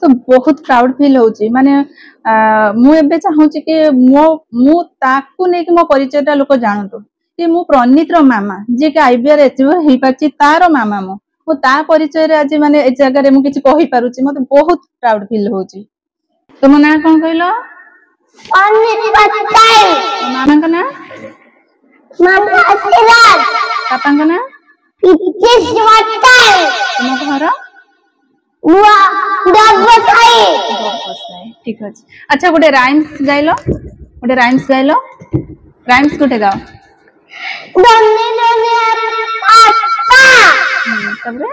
तो बहुत proud feel होची माने मु एबे चाहूची कि मु ताकू नै कि मो परिचयटा लोक जानतु कि मु प्रणीत रो मामा जे कि आईबीआर अचीवर हेई पाची तारो मामा मु ता परिचय रे आज माने ए जगह रे मु किछि कहि पारुची मते बहुत प्राउड फील होची। तुम ना कोन कहलो मामा का ना मामा आशीर्वाद पापा का ना तुम घर ठीक अछि। अच्छा गोटे राइम्स गाइलो राइम्स गोटे गाओ तबरे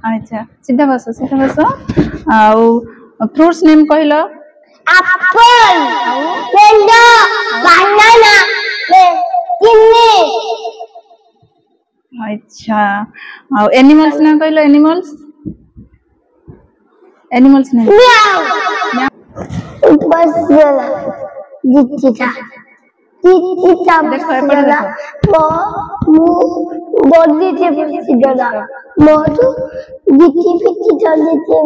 अच्छा सीधा बस आउ फ्रूट्स नेम कहलो एप्पल मैंगो बनाना किन्नी। अच्छा आउ एनिमल्स ना कहलो एनिमल्स ने बस चिचिटा देखो एपटे देखो बॉडी से जला मोटू जिची पिची जल्दी से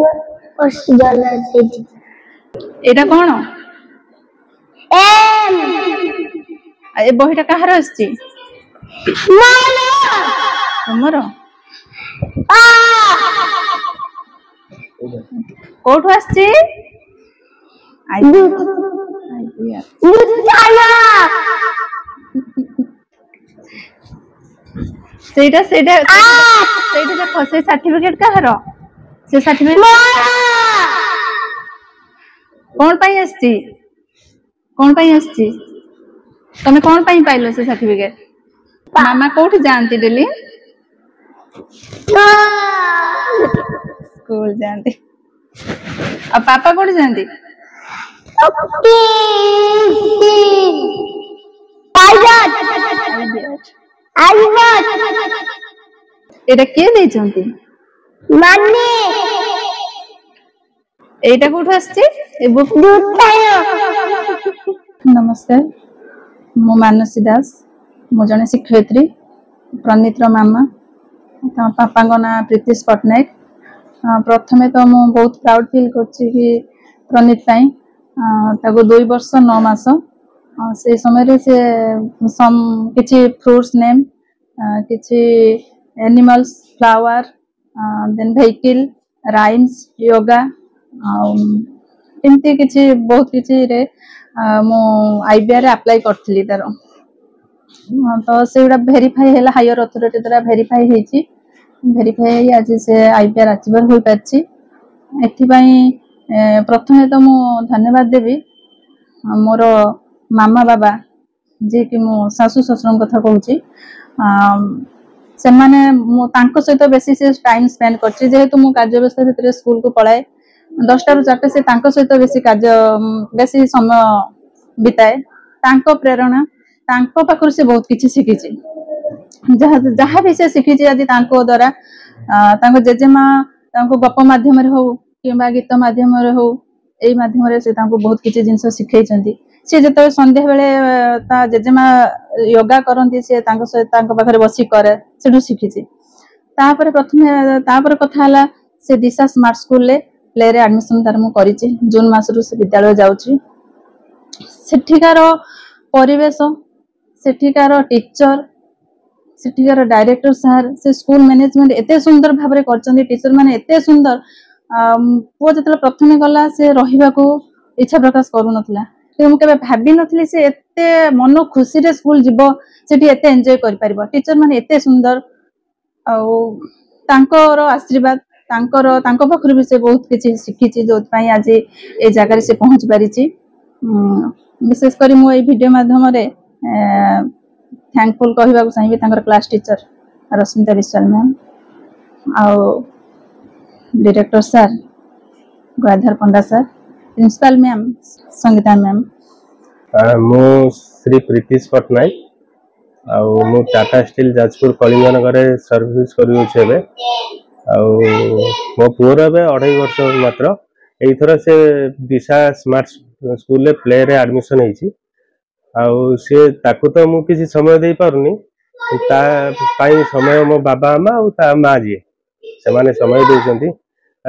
बस जला से एटा कोन एम ए बहिटा कहार आछि मामा हमरो आ कोठो आछि सेटा देखो से सर्टिफिकेट कहार से सर्टिफिकेट कौन पाई आछि तमे कौन पाई पाइलो से सर्टिफिकेट मामा कोठी जानती डेली स्कूल जानती अब पापा कोठी जानती एटा के दे चंती माने एटा कोठी आछि ए बुक नमस्कार मो मानसी दास मो जने शिक्षयित्री प्रणीत रो मामा पापा को ना प्रीतिश पटनायक प्रथमे तो मु बहुत प्राउड फील करछि कि प्रणीत पाई ताको 2 वर्ष 9 मास से समय रे से सम किछि फ्रूट्स नेम किछि animals flower then vehicle rhymes yoga एमती किछि बहुत किछि रे मो आईबीआर अप्लाई करथली तार तो सेउडा वेरीफाई हैला हायर अथॉरिटी द्वारा वेरीफाई हेछि वेरीफाई आज से आईपीआर अचीवर होई पाछि एथि पई प्रथमे तो मु धन्यवाद देबी मोर मामा बाबा जे कि मो सासु ससुर कथा कहूची से माने मो तांको सहित बेसी से टाइम स्पेंड करछि जेहेतु मु कार्य व्यवस्था भितर स्कूल को पळाए 10 टा रु 4 से तांको सहित बेसी समय बिताए तांको प्रेरणा तांको पाखर से बहुत किछि सिखिछि जहाँ भी से शिखी आदि द्वारा तांको जेजेमा तांको गप माध्यम रे हो किबा गीत माध्यम रे हो एई माध्यम रे से तांको बहुत किछि जिंस सिखैचंती से जते संध्या बेले ता जेजेमा योगा करंती से तांको से तांको पाखरे बसी करे सेठु सिखिछि तापर प्रथमे तापर कथा हला से दिशा स्मार्ट स्कूल ले प्ले रे एडमिशन तार मु करिछि जून मास रु से विद्यालय जाउछि सेठिकार परिवेश सेठिकार टीचर सेठिकार डायरेक्टर सर से स्कूल मैनेजमेंट एते सुंदर भाबरे करचंदी टीचर माने एते सुंदर पो जतले प्रथमे गला से रहिबा को इच्छा प्रकाश करू नथला कि मु केबे भाबी नथली से एते मन खुशी रे स्कूल जिवो सेठी एते एन्जॉय करि परिबो टीचर माने एते सुंदर आ तांकर आशीर्वाद तांको पखरु भी से बहुत किछि सिखिछि जो पई आज ए जगह रे से पहुंच पारिछि विशेष करी मु ए वीडियो माध्यम रे थैंकफुल कहबा को चाहिए तांकर class teacher Rashmita Biswal ma'am आउ director sir Gadhar Panda sir principal ma'am Sangeeta ma'am मु श्री प्रीतिश पटनायक आउ मु टाटा स्टील जाजपुर कलिंगनगर सर्विस करू छेबे आउ मो पुअर बे 2.5 वर्ष मात्र एथर से दिशा स्मार्ट स्कूल ले प्ले रे एडमिशन हेछि आउ सी ताकू तो मु किसी समय दे पारुनी ता पाई समय मो बाबा माँ और ता माँ जी से माने समय देउछंती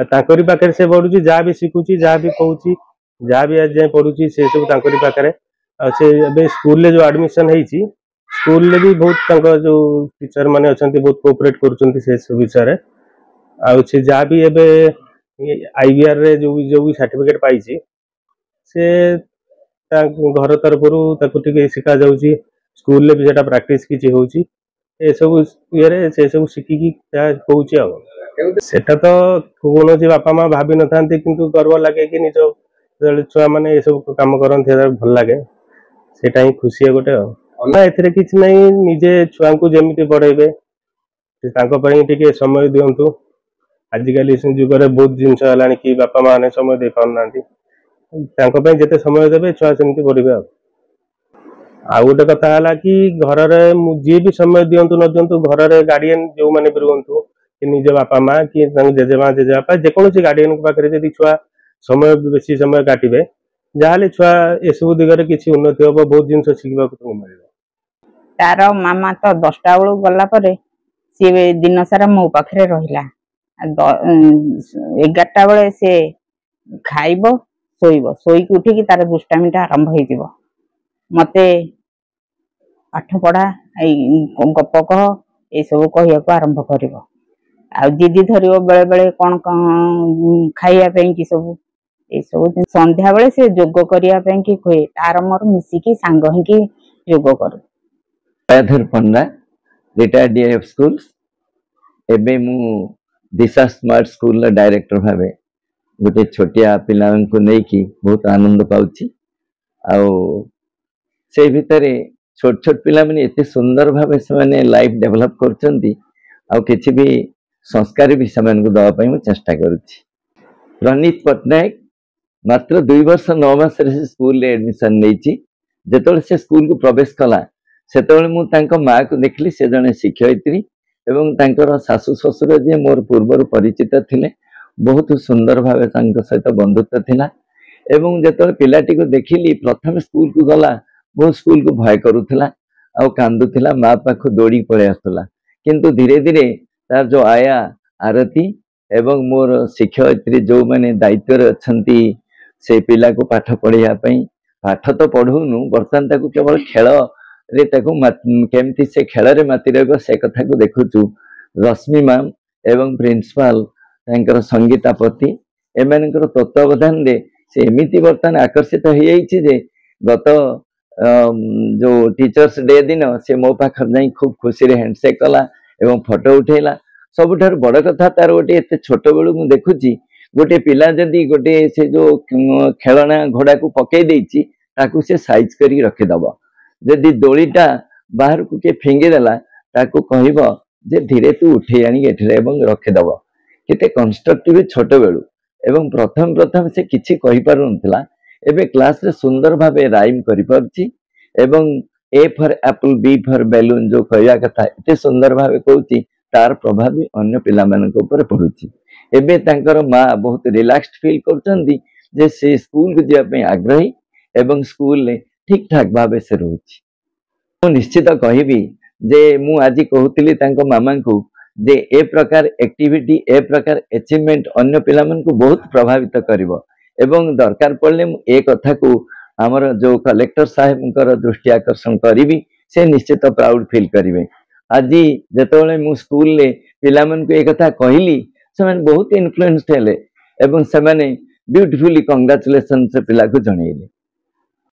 तांकरी पाखरे से पढुची जहाँ भी शिखुची जहाँ भी कहूची जहाँ भी आज जाए पढुची से सब तांकरी पाखरे आ से एबे स्कूल ले जो एडमिशन हेची स्कूल ले भी बहुत तांको जो टीचर माने अछंती बहुत कोऑपरेट करूछंती से सब विषय रे आ से जहाँ भी एबे आईवीआर रे जो भी सर्टिफिकेट पाइची से घर तरफरु ताको टिके शिखा जाउची स्कूल ले भी सेटा प्रैक्टिस किछि होउची ए सब ये रे से सब शिखी कहूची आ सेटा तो कौन बापा माँ भाभी न था किंतु गर्व लगे कि निज छुआ मैंने ये सब कम करते भल लगे सेटा ही खुशी है गोटे ना एथिरे किछि नहीं निजे छुआ को जमी बढ़ेबे टिके समय दिंतु आजिकल जुगरे बहुत जिनस है कि बापा माँ ने समय दे पाना जिते समय देवे छुआ सेमती बढ़े आ गोटे कथा है कि घर जी भी समय दिंतु न दिंतु घर गार्डियन जो मैंने भी रुहतु कि निज बापा माँ कि जेजेमा जेजेबापा जेकोसी गार्डियन पाखे जब छुआ समय बेसी समय काटे जहाँ छुआ एसबू दिगरे किसी उन्नति हम बहुत जिन शिखा मिले तार मामा तो 10टा बेलू गला पर सी दिन सारा मो पाखे रहा 11टा बेले सी खाइब शोब शोक उठिकी तार दुष्टामीटा आरंभ हो मते पाठ पढ़ा गप कह ये सब कह आरंभ कर जिदी धर बेले बेले कौन खाइबा कि सब ये सब संध्या बेले से जोग करने की कहे तार मोर मिसिकी सांग ही जोग करू गयाधर पंडा रिटायर्ड डीएफ स्कूल एबे मु दिशा स्मार्ट स्कूल डायरेक्टर भावे गोटे छोटिया पिला को लेकिन बहुत आनंद पाउछि आउ से भितर छोट छोट पिला माने एते सुंदर भावे से माने लाइफ डेवलप करचंती आउ किछि भी संस्कार भी समान को दवा पाई चेष्टा करुछि रणनीत पट्टनायक मात्र 2 वर्ष 9 मास रे स्कूल रे एडमिशन नेछि जेतोले से स्कूल को प्रवेश कला सेतोले मु तांको मां को देखली से जने शिक्षयित्री एवं तांकर सासु ससुर जे मोर पूर्वर परिचित थिले बहुत सुंदर भावे तांको सहित बंधुत्व थिला एवं जेतोले पिलाटी को देखिली प्रथम स्कूल को गला बहुत स्कूल को भय करूथला आ कांदुथला मां पाखु दौड़ी पळे आसुला किंतु धीरे धीरे तार जो आया आरती एवं मोर शिक्षयित्री जो मैंने दायित्व अच्छी से पिला को पाठ पढ़ाइया पाठ तो पढ़ौनु बर्तमान ताकू केवल खेल रे केमती से खेल रे माति रह से कथा को देखुचु रश्मि मैम एवं प्रिंसिपाल तांकर संगीता पति एमानकर तत्वावधान रे से एमिति बर्तमान आकर्षित हो जाइछि जे गत जो टीचर्स डे दिन से मो पाखर जाई खूब खुशी रे हैंडशेक कला एवं फोटो उठेला सबुठार बड़ कथा तार गोटे एत छोट बेलू मु देखुची गोटे पिला जदि गोटे से जो खेलना घोड़ा को पकई देछि ताकू से साइज करी रखिदब जदि दोलीटा बाहर को के फिंगी देला ताकू कहब जे धीरे तू उठे आनी एठरे एवं रखिदब केते कंस्ट्रक्टिव छोट बेलू एवं प्रथम प्रथम से किछि कहि पारु नथला एबे क्लास रे सुंदर भावे राइम करि पारछि एवं A for apple B for balloon जो कहया कथा एते सुंदर भावे कहउछि तार प्रभाव भी अन्य पिला मानक ऊपर पड़ुछि एबे तांकर मां बहुत रिलैक्स्ड फील करचंदी जे से स्कूल को जिया पे आग्रही एवं स्कूल ले ठीक ठाक भावे से रहउछि मु निश्चित कहिबी जे मु आजि कहउतिली तांको मामा को जे ए प्रकार एक्टिविटी ए प्रकार अचीवमेंट अन्य पिला मन को बहुत प्रभावित करिवो एवं दरकार पड़ले ए कथा को आमर जो कलेक्टर साहेब दृष्टि आकर्षण करी से निश्चित प्राउड फील करेंगे आज जिते मु स्कूल ले पिला मन को एक कथा कहली से बहुत इन्फ्लुएंस्ड हेले एवं से ब्यूटीफुली कंग्रेचुलेशन से पिला को जनइले।